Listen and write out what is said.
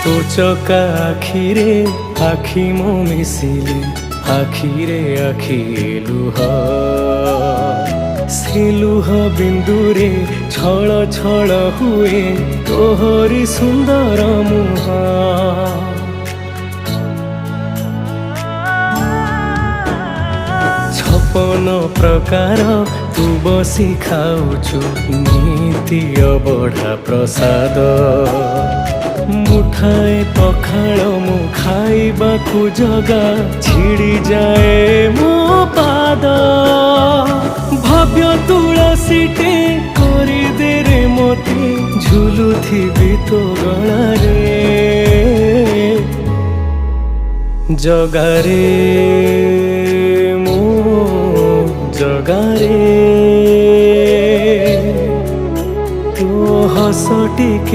तो चका आखिरे आखि मो मिसिले आखिरे आखि लुह से लुह बिंदुरे छल छल हुए तोहरी सुंदर मुह। छपन प्रकार तू बसी खाऊचु नीति अबढ़ा प्रसाद मुठाए पखाल मु खाइबाकु जगा छिड़ी जाए मो पाद। भव्य तुलसीटे करी दे रे मोती झुलुथिबि तो गलारे जगारे मो जगारे तो हस टिके